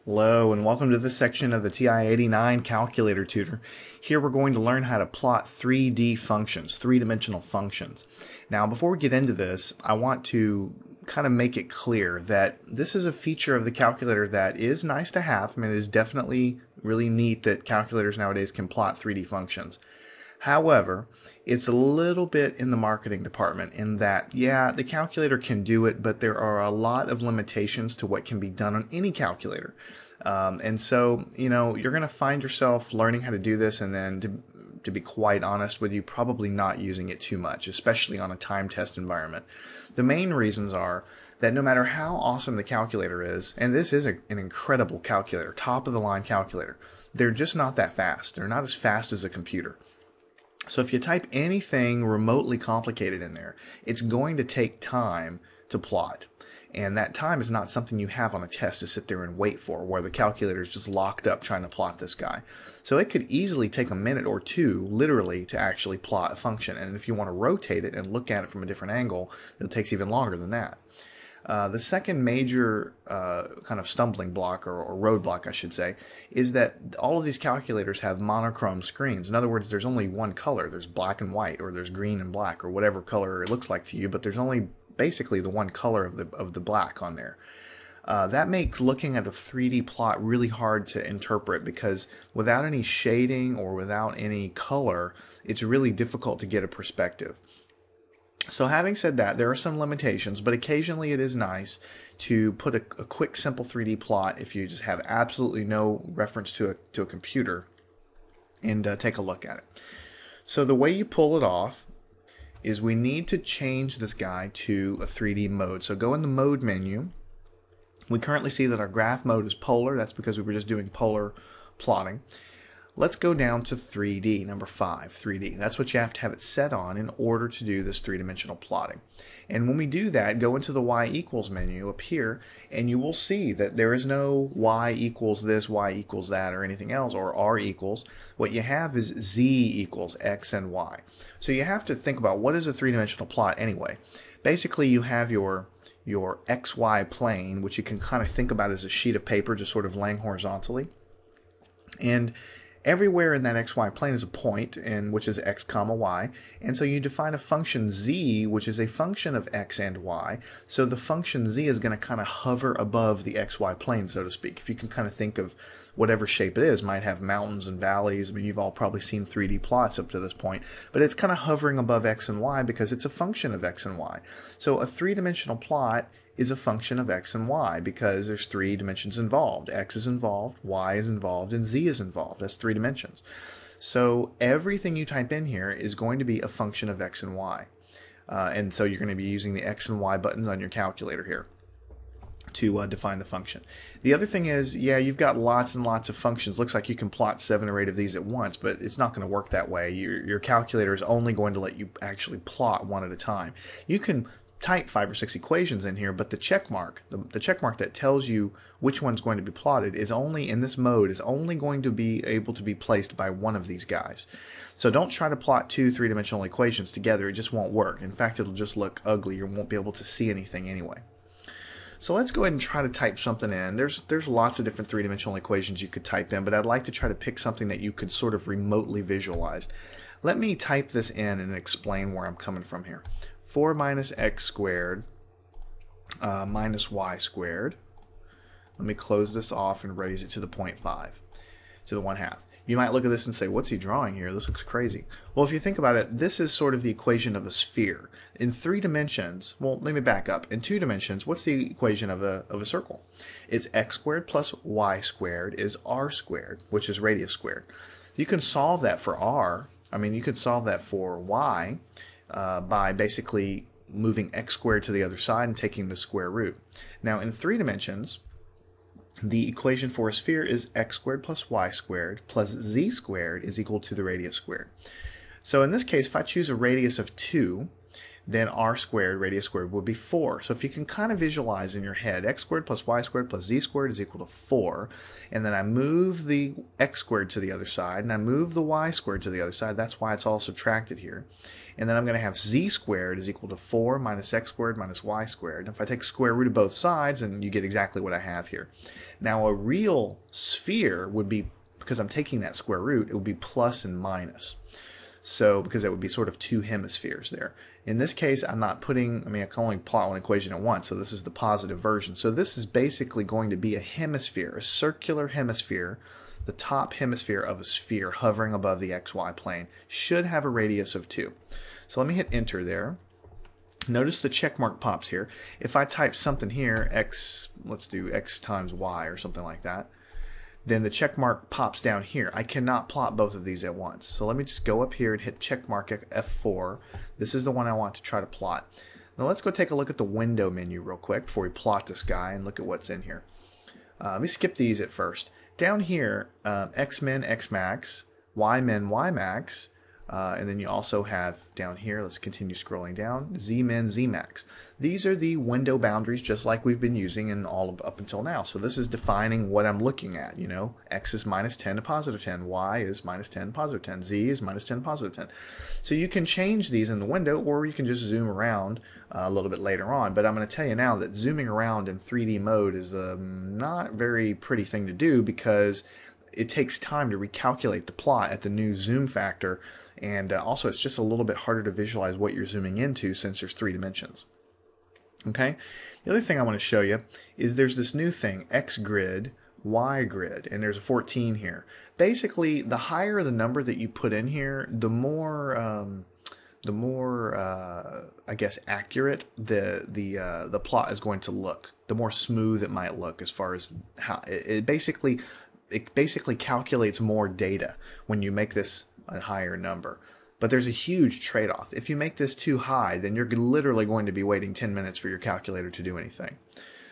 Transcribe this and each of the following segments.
Hello and welcome to this section of the TI-89 calculator tutor. Here we're going to learn how to plot 3D functions, three-dimensional functions. Now before we get into this, I want to kind of make it clear that this is a feature of the calculator that is nice to have. I mean, it is definitely really neat that calculators nowadays can plot 3D functions. However, it's a little bit in the marketing department in that, yeah, the calculator can do it, but there are a lot of limitations to what can be done on any calculator. And so, you're going to find yourself learning how to do this and then, to be quite honest with you, probably not using it too much, especially on a time test environment. The main reasons are that no matter how awesome the calculator is, and this is an incredible calculator, top of the line calculator, they're just not that fast. They're not as fast as a computer. So if you type anything remotely complicated in there, it's going to take time to plot. And that time is not something you have on a test to sit there and wait for, where the calculator is just locked up trying to plot this guy. So it could easily take a minute or two, literally, to actually plot a function. And if you want to rotate it and look at it from a different angle, it takes even longer than that. The second major kind of stumbling block, or roadblock I should say, is that all of these calculators have monochrome screens. In other words, there's only one color. There's black and white, or there's green and black, or whatever color it looks like to you, but there's only basically the one color of the black on there. That makes looking at a 3D plot really hard to interpret, because without any shading or without any color, it's really difficult to get a perspective. So having said that, there are some limitations, but occasionally it is nice to put a quick, simple 3D plot if you just have absolutely no reference to a computer, and take a look at it. So the way you pull it off is we need to change this guy to a 3D mode. So go in the mode menu. We currently see that our graph mode is polar. That's because we were just doing polar plotting. Let's go down to 3D, number 5, 3D. That's what you have to have it set on in order to do this three-dimensional plotting. And when we do that, go into the y equals menu up here, and you will see that there is no y equals this, y equals that, or anything else, or r equals. What you have is z equals x and y. So you have to think about, what is a three-dimensional plot anyway? Basically, you have your xy plane, which you can kind of think about as a sheet of paper just sort of laying horizontally. And everywhere in that xy plane is a point, which is x comma y, and so you define a function z, which is a function of x and y. So the function z is going to kind of hover above the xy plane, so to speak. If you can kind of think of whatever shape it is, might have mountains and valleys. I mean, you've all probably seen 3D plots up to this point, but it's kind of hovering above x and y because it's a function of x and y. So a three-dimensional plot is a function of x and y because there's 3 dimensions involved. X is involved, y is involved, and z is involved. That's 3 dimensions. So everything you type in here is going to be a function of x and y. And so you're going to be using the x and y buttons on your calculator here to define the function. The other thing is, yeah, you've got lots and lots of functions. Looks like you can plot 7 or 8 of these at once, but it's not going to work that way. Your calculator is only going to let you actually plot one at a time. You can type 5 or 6 equations in here, but the check mark, the check mark that tells you which one's going to be plotted, is only in this mode, is only going to be able to be placed by one of these guys. So don't try to plot 2 three-dimensional equations together. It just won't work. In fact, it'll just look ugly. You won't be able to see anything anyway. So let's go ahead and try to type something in. There's lots of different three-dimensional equations you could type in, but I'd like to try to pick something that you could sort of remotely visualize. Let me type this in and explain where I'm coming from here. 4 minus x squared minus y squared. Let me close this off and raise it to the 0.5, to the 1/2. You might look at this and say, what's he drawing here? This looks crazy. Well, if you think about it, this is sort of the equation of a sphere. In 3 dimensions, well, let me back up. In 2 dimensions, what's the equation of a circle? It's x squared plus y squared is r squared, which is radius squared. You can solve that for r. I mean, you could solve that for y by basically moving x squared to the other side and taking the square root. Now in 3 dimensions, the equation for a sphere is x squared plus y squared plus z squared is equal to the radius squared. So in this case, if I choose a radius of 2, then r squared, radius squared, would be 4. So if you can kind of visualize in your head, x squared plus y squared plus z squared is equal to 4. And then I move the x squared to the other side, and I move the y squared to the other side. That's why it's all subtracted here. And then I'm going to have z squared is equal to 4 minus x squared minus y squared. And if I take the square root of both sides, then you get exactly what I have here. Now a real sphere would be, because I'm taking that square root, it would be plus and minus. So, because it would be sort of two hemispheres there. In this case, I'm not putting, I can only plot one equation at once, so this is the positive version. So this is basically going to be a hemisphere, a circular hemisphere. The top hemisphere of a sphere hovering above the xy plane should have a radius of 2. So let me hit enter there. Notice the check mark pops here. If I type something here, x, let's do x times y or something like that, then the check mark pops down here. I cannot plot both of these at once. So let me just go up here and hit check mark F4. This is the one I want to try to plot. Now let's go take a look at the window menu real quick before we plot this guy and look at what's in here. Let me skip these at first. Down here, xmin, xmax, ymin, ymax, and then you also have down here, let's continue scrolling down, zmin, zmax. These are the window boundaries just like we've been using in all of, up until now. So this is defining what I'm looking at. You know, x is minus 10 to positive 10, y is minus 10 to positive 10, z is minus 10 to positive 10. So you can change these in the window, or you can just zoom around a little bit later on. But I'm going to tell you now that zooming around in 3D mode is a not very pretty thing to do, because it takes time to recalculate the plot at the new zoom factor, and also it's just a little bit harder to visualize what you're zooming into since there's 3 dimensions. Okay, the other thing I want to show you is there's this new thing, X grid, Y grid, and there's a 14 here. Basically, the higher the number that you put in here, the more I guess accurate the plot is going to look. The more smooth it might look, as far as how it basically calculates more data when you make this a higher number. But there's a huge trade-off. If you make this too high, then you're literally going to be waiting 10 minutes for your calculator to do anything.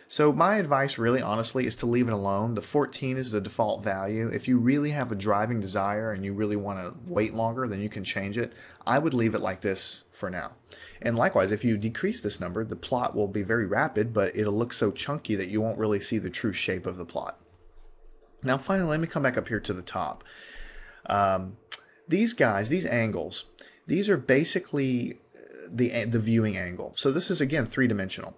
So my advice, really honestly, is to leave it alone. The 14 is the default value. If you really have a driving desire and you really want to wait longer, then you can change it. I would leave it like this for now. And likewise, if you decrease this number, the plot will be very rapid, but it'll look so chunky that you won't really see the true shape of the plot. Now finally, let me come back up here to the top. These guys, these angles, these are basically the viewing angle. So this is, again, 3-dimensional.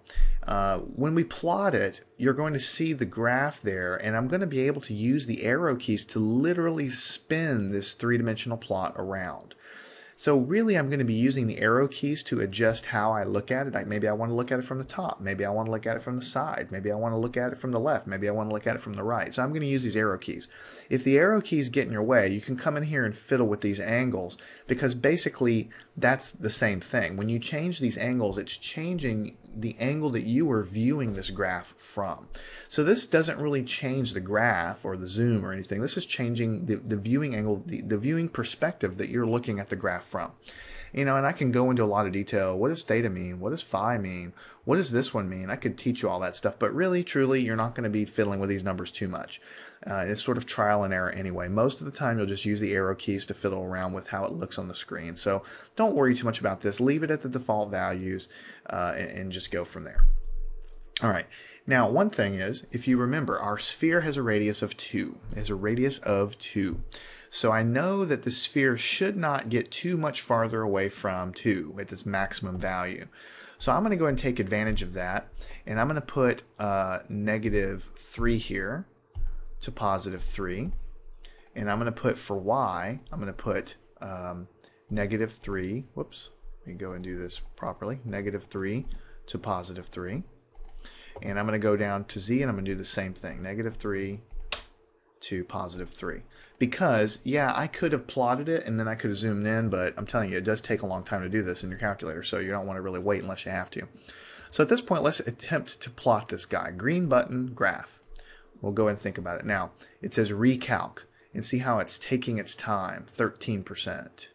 When we plot it, you're going to see the graph there, and I'm going to be able to use the arrow keys to literally spin this 3-dimensional plot around. So really, I'm going to be using the arrow keys to adjust how I look at it. Maybe I want to look at it from the top. Maybe I want to look at it from the side. Maybe I want to look at it from the left. Maybe I want to look at it from the right. So I'm going to use these arrow keys. If the arrow keys get in your way, you can come in here and fiddle with these angles, because basically that's the same thing. When you change these angles, it's changing the angle that you are viewing this graph from. So this doesn't really change the graph or the zoom or anything. This is changing the viewing angle, the viewing perspective that you're looking at the graph from. You know, and I can go into a lot of detail. What does theta mean? What does phi mean? What does this one mean? I could teach you all that stuff, but really, truly, you're not going to be fiddling with these numbers too much. It's sort of trial and error anyway. Most of the time, you'll just use the arrow keys to fiddle around with how it looks on the screen. So don't worry too much about this. Leave it at the default values and just go from there. All right. Now, one thing is, if you remember, our sphere has a radius of 2. It has a radius of 2. So I know that the sphere should not get too much farther away from 2 at this maximum value. So I'm going to go ahead and take advantage of that, and I'm going to put -3 here to +3. And I'm going to put, for y, I'm going to put -3. Whoops, let me go and do this properly. -3 to +3. And I'm going to go down to z, and I'm going to do the same thing. -3 to +3. Because, yeah, I could have plotted it and then I could have zoomed in, but I'm telling you, it does take a long time to do this in your calculator, so you don't want to really wait unless you have to. So at this point, let's attempt to plot this guy. Green button, graph. We'll go ahead and think about it. Now, it says recalc, and see how it's taking its time. 13%,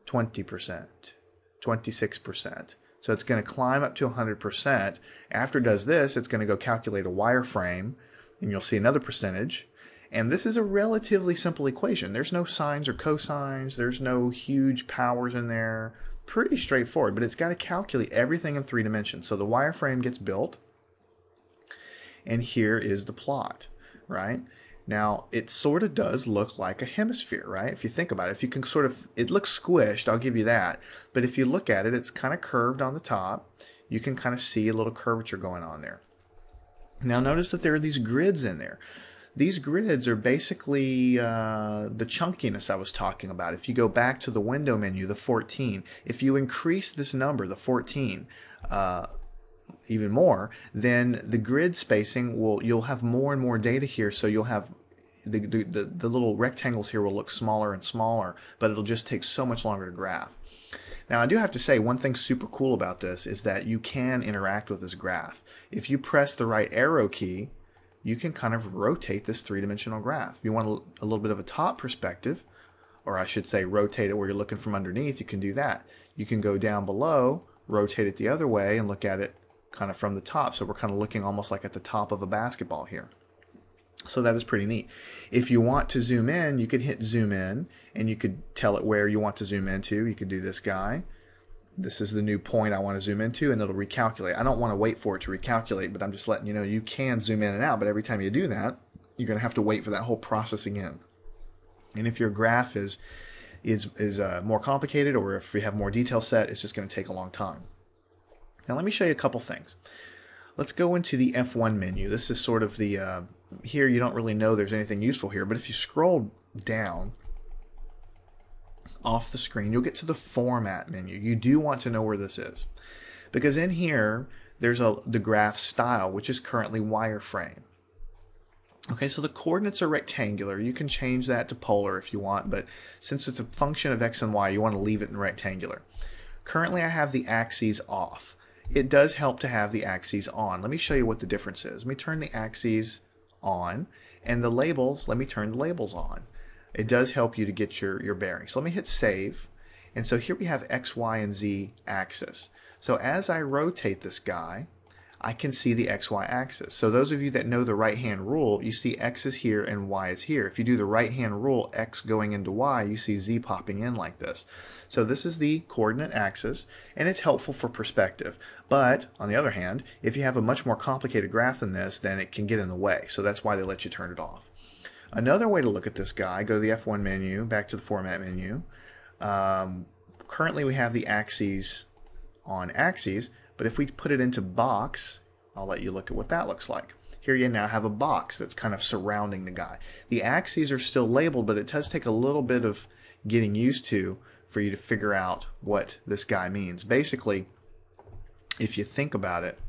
20%, 26%. So it's going to climb up to 100%. After it does this, it's going to go calculate a wireframe, and you'll see another percentage. And this is a relatively simple equation. There's no sines or cosines. There's no huge powers in there. pretty straightforward, but it's got to calculate everything in 3 dimensions. So the wireframe gets built, and here is the plot, right? Now, it sort of does look like a hemisphere, right? If you think about it, if you can sort of, it looks squished, I'll give you that. But if you look at it, it's kind of curved on the top. You can kind of see a little curvature going on there. Now, notice that there are these grids in there. These grids are basically the chunkiness I was talking about. If you go back to the window menu, the 14, if you increase this number, the 14, even more, then the grid spacing you'll have more and more data here, so you'll have the little rectangles here will look smaller and smaller, but it'll just take so much longer to graph. Now, I do have to say, one thing super cool about this is that you can interact with this graph. If you press the right arrow key, you can kind of rotate this 3-dimensional graph. If you want a little bit of a top perspective, or I should say rotate it where you're looking from underneath, you can do that. You can go down below, rotate it the other way, and look at it kind of from the top. So we're kind of looking almost like at the top of a basketball here. So that is pretty neat. If you want to zoom in, you could hit zoom in, and you could tell it where you want to zoom into. You could do this guy. This is the new point I want to zoom into, and it'll recalculate. I don't want to wait for it to recalculate, but I'm just letting you know you can zoom in and out, but every time you do that, you're going to have to wait for that whole processing in. And if your graph is more complicated, or if you have more detail set, it's just going to take a long time. Now let me show you a couple things. Let's go into the F1 menu. This is sort of the, here you don't really know there's anything useful here, but if you scroll down off the screen, you'll get to the format menu. You do want to know where this is, because in here there's the graph style, which is currently wireframe. Okay, so the coordinates are rectangular. You can change that to polar if you want, but since it's a function of x and y, you want to leave it in rectangular. Currently I have the axes off. It does help to have the axes on. Let me show you what the difference is. Let me turn the axes on, and the labels, let me turn the labels on. It does help you to get your bearings. So let me hit save. And so here we have X, Y, and Z axis. So as I rotate this guy, I can see the XY axis. So those of you that know the right-hand rule, you see X is here and Y is here. If you do the right-hand rule, X going into Y, you see Z popping in like this. So this is the coordinate axis, and it's helpful for perspective. But on the other hand, if you have a much more complicated graph than this, then it can get in the way. So that's why they let you turn it off. Another way to look at this guy, go to the F1 menu, back to the format menu. Currently we have the axes on axes, but if we put it into box, I'll let you look at what that looks like. Here you now have a box that's kind of surrounding the guy. The axes are still labeled, but it does take a little bit of getting used to for you to figure out what this guy means. Basically, if you think about it,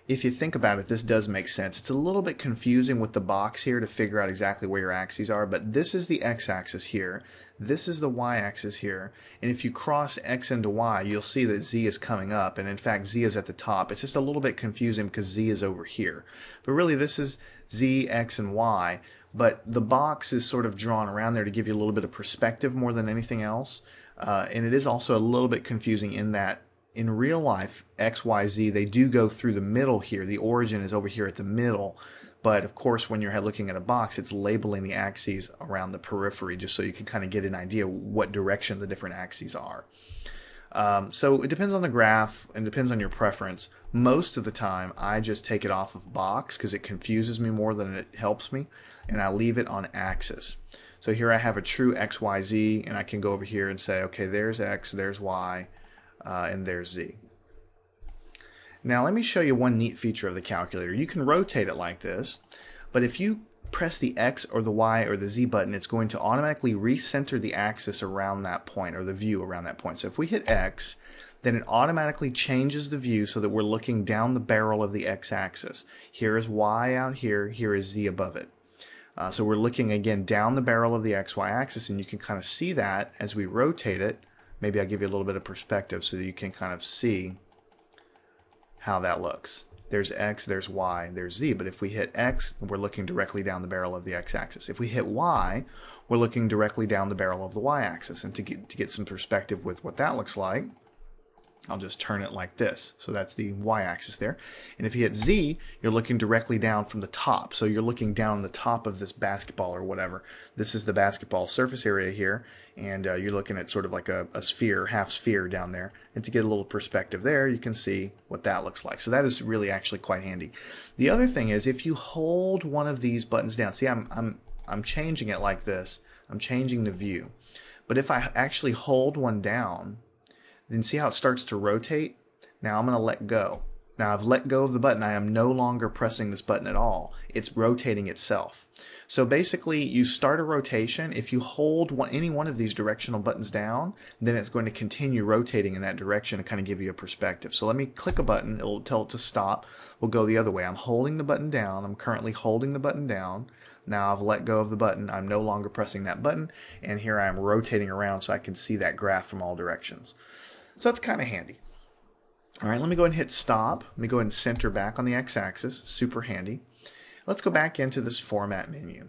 this does make sense. It's a little bit confusing with the box here to figure out exactly where your axes are, but this is the x-axis here, this is the y-axis here, and if you cross x into y, you'll see that z is coming up, and in fact z is at the top. It's just a little bit confusing because z is over here. But really this is z, x, and y, but the box is sort of drawn around there to give you a little bit of perspective more than anything else, and it is also a little bit confusing in that in real life, X, Y, Z, they do go through the middle here. The origin is over here at the middle. But of course, when you're looking at a box, it's labeling the axes around the periphery just so you can kind of get an idea what direction the different axes are. So it depends on the graph and depends on your preference. Most of the time, I just take it off of box because it confuses me more than it helps me. And I leave it on axis. So here I have a true X, Y, Z, and I can go over here and say, okay, there's X, there's Y. And there's Z. Now let me show you one neat feature of the calculator. You can rotate it like this, but if you press the X or the Y or the Z button, it's going to automatically recenter the axis around that point, or the view around that point. So if we hit X, then it automatically changes the view so that we're looking down the barrel of the X-axis. Here is Y out here, here is Z above it. So we're looking again down the barrel of the XY axis, and you can kind of see that as we rotate it. Maybe I'll give you a little bit of perspective so that you can kind of see how that looks. There's X, there's Y, there's Z. But if we hit X, we're looking directly down the barrel of the X-axis. If we hit Y, we're looking directly down the barrel of the Y-axis. And to get some perspective with what that looks like, I'll just turn it like this. So that's the y-axis there. And if you hit Z, you're looking directly down from the top. So you're looking down the top of this basketball or whatever. This is the basketball surface area here. And you're looking at sort of like a sphere, half sphere down there. And to get a little perspective there, you can see what that looks like. So that is really actually quite handy. The other thing is if you hold one of these buttons down, see I'm changing it like this. I'm changing the view. But if I actually hold one down, then see how it starts to rotate? Now I'm going to let go. Now I've let go of the button. I am no longer pressing this button at all. It's rotating itself. So basically you start a rotation. If you hold any one of these directional buttons down, then it's going to continue rotating in that direction and kind of give you a perspective. So let me click a button. It'll tell it to stop. We'll go the other way. I'm holding the button down. I'm currently holding the button down. Now I've let go of the button. I'm no longer pressing that button. And here I am rotating around so I can see that graph from all directions. So that's kind of handy. All right, let me go ahead and hit stop. Let me go ahead and center back on the x-axis. Super handy. Let's go back into this format menu.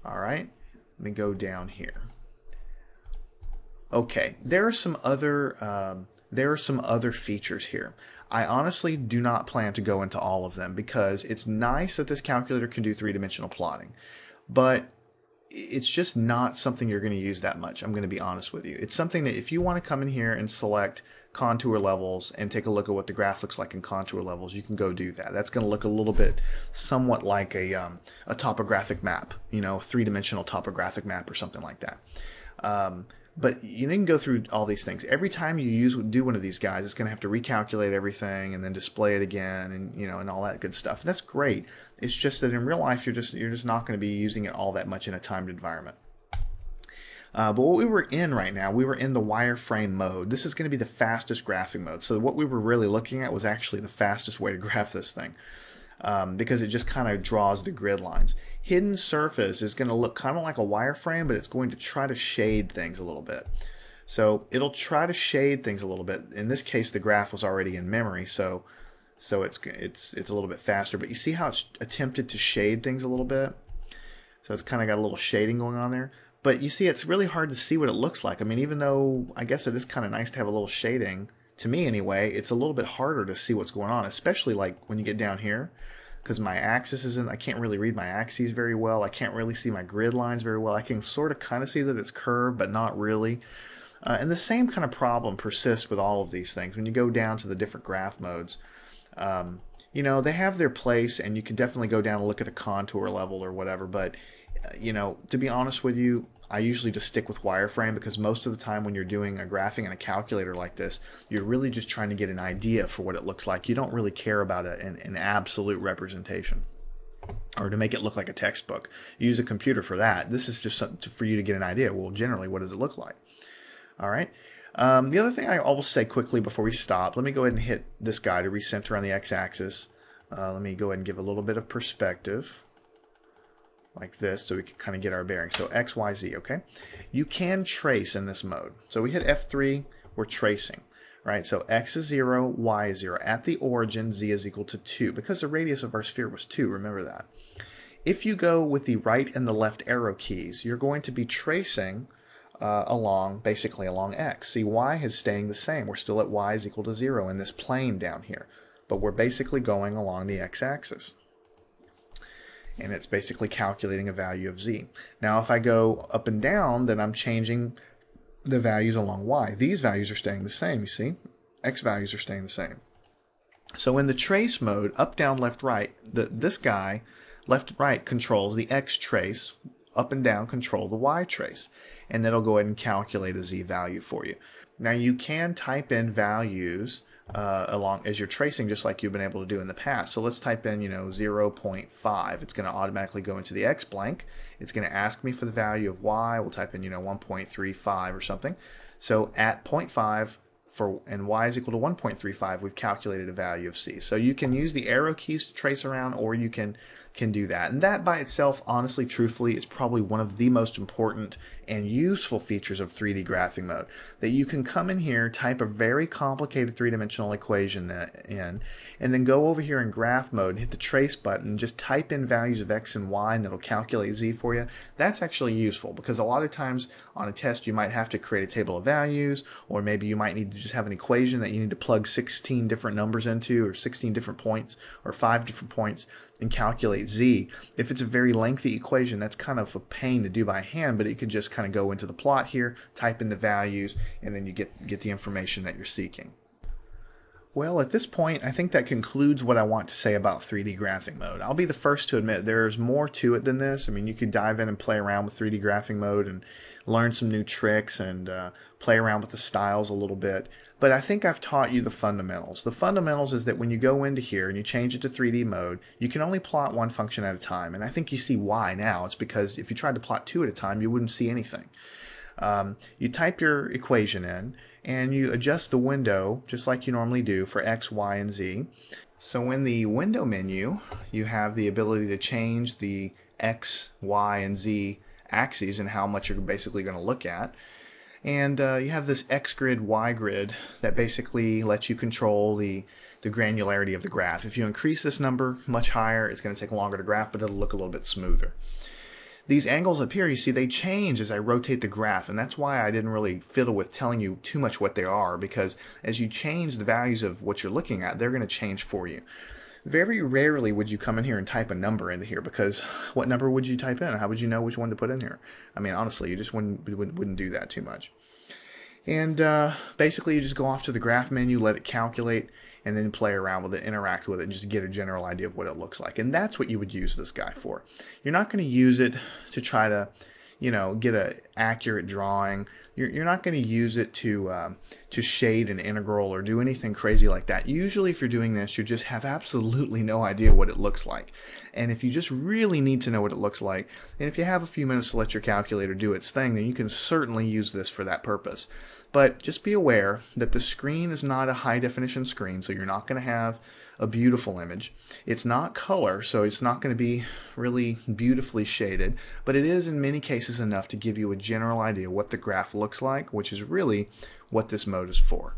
All right, let me go down here. Okay, there are some other features here. I honestly do not plan to go into all of them because it's nice that this calculator can do three-dimensional plotting, but it's just not something you're going to use that much. I'm going to be honest with you. It's something that if you want to come in here and select contour levels and take a look at what the graph looks like in contour levels, you can go do that. That's going to look a little bit somewhat like a topographic map, you know, three-dimensional topographic map or something like that. But you can go through all these things. Every time you do one of these guys, it's going to have to recalculate everything and then display it again, and you know, and all that good stuff. And that's great. It's just that in real life, you're just not going to be using it all that much in a timed environment. But what we were in right now, we were in the wireframe mode. This is going to be the fastest graphing mode. So what we were really looking at was actually the fastest way to graph this thing. Because it just kind of draws the grid lines. Hidden surface is going to look kind of like a wireframe, but it's going to try to shade things a little bit. So it'll try to shade things a little bit. In this case, the graph was already in memory, so it's a little bit faster. But you see how it's attempted to shade things a little bit? So it's kind of got a little shading going on there. But you see, it's really hard to see what it looks like. I mean, even though I guess it is kind of nice to have a little shading, to me anyway, it's a little bit harder to see what's going on, especially like when you get down here, because my axis isn't, I can't really read my axes very well. I can't really see my grid lines very well. I can sort of kind of see that it's curved, but not really. And the same kind of problem persists with all of these things. When you go down to the different graph modes, you know, they have their place, and you can definitely go down and look at a contour level or whatever, but you know, to be honest with you, I usually just stick with wireframe because most of the time when you're doing a graphing in a calculator like this, you're really just trying to get an idea for what it looks like. You don't really care about an absolute representation or to make it look like a textbook. You use a computer for that. This is just for you to get an idea. Well, generally, what does it look like? All right. The other thing I always say quickly before we stop, let me go ahead and hit this guy to recenter on the x-axis. Let me go ahead and give a little bit of perspective, like this, so we can kind of get our bearing. So X, Y, Z, okay? You can trace in this mode. So we hit F3, we're tracing, right? So X is 0, Y is 0. At the origin, Z is equal to 2, because the radius of our sphere was 2, remember that. If you go with the right and the left arrow keys, you're going to be tracing basically along X. See, Y is staying the same. We're still at Y is equal to 0 in this plane down here, but we're basically going along the X-axis. And it's basically calculating a value of Z. Now if I go up and down, then I'm changing the values along Y. These values are staying the same, you see? X values are staying the same. So in the trace mode, up, down, left, right, this guy, left, right, controls the X trace, up and down control the Y trace. And then it'll go ahead and calculate a Z value for you. Now you can type in values along as you're tracing, just like you've been able to do in the past. So let's type in, 0.5. It's going to automatically go into the X blank. It's going to ask me for the value of Y. We'll type in, 1.35 or something. So at 0.5 and Y is equal to 1.35, we've calculated a value of C. So you can use the arrow keys to trace around, or you can can do that. And that by itself, honestly, truthfully, is probably one of the most important and useful features of 3D graphing mode. That you can come in here, type a very complicated three-dimensional equation in, and then go over here in graph mode and hit the trace button, just type in values of x and y, and it'll calculate z for you. That's actually useful because a lot of times on a test you might have to create a table of values, or maybe you might need to just have an equation that you need to plug 16 different numbers into, or 16 different points, or 5 different points, and calculate z. If it's a very lengthy equation, that's kind of a pain to do by hand, but it could just kind of go into the plot here, type in the values, and then you get the information that you're seeking. Well, at this point, I think that concludes what I want to say about 3D graphing mode. I'll be the first to admit there's more to it than this. I mean, you could dive in and play around with 3D graphing mode and learn some new tricks and play around with the styles a little bit. But I think I've taught you the fundamentals. The fundamentals is that when you go into here and you change it to 3D mode, you can only plot one function at a time. And I think you see why now. It's because if you tried to plot two at a time, you wouldn't see anything. You type your equation in, and you adjust the window just like you normally do for x, y, and z. So in the window menu, you have the ability to change the x, y, and z axes and how much you're basically going to look at. And you have this x grid, y grid that basically lets you control the granularity of the graph. If you increase this number much higher, it's going to take longer to graph, but it'll look a little bit smoother. These angles up here, you see, they change as I rotate the graph, and that's why I didn't really fiddle with telling you too much what they are, because as you change the values of what you're looking at, they're going to change for you. Very rarely would you come in here and type a number into here, because what number would you type in? How would you know which one to put in here? I mean, honestly, you just wouldn't do that too much. And basically, you just go off to the graph menu, let it calculate, and then play around with it, interact with it, and just get a general idea of what it looks like. And that's what you would use this guy for. You're not going to use it to try to, get an accurate drawing. You're not going to use it to shade an integral or do anything crazy like that. Usually, if you're doing this, you just have absolutely no idea what it looks like. And if you just really need to know what it looks like, and if you have a few minutes to let your calculator do its thing, then you can certainly use this for that purpose. But just be aware that the screen is not a high-definition screen, so you're not going to have a beautiful image. It's not color, so it's not going to be really beautifully shaded, but it is in many cases enough to give you a general idea what the graph looks like, which is really what this mode is for.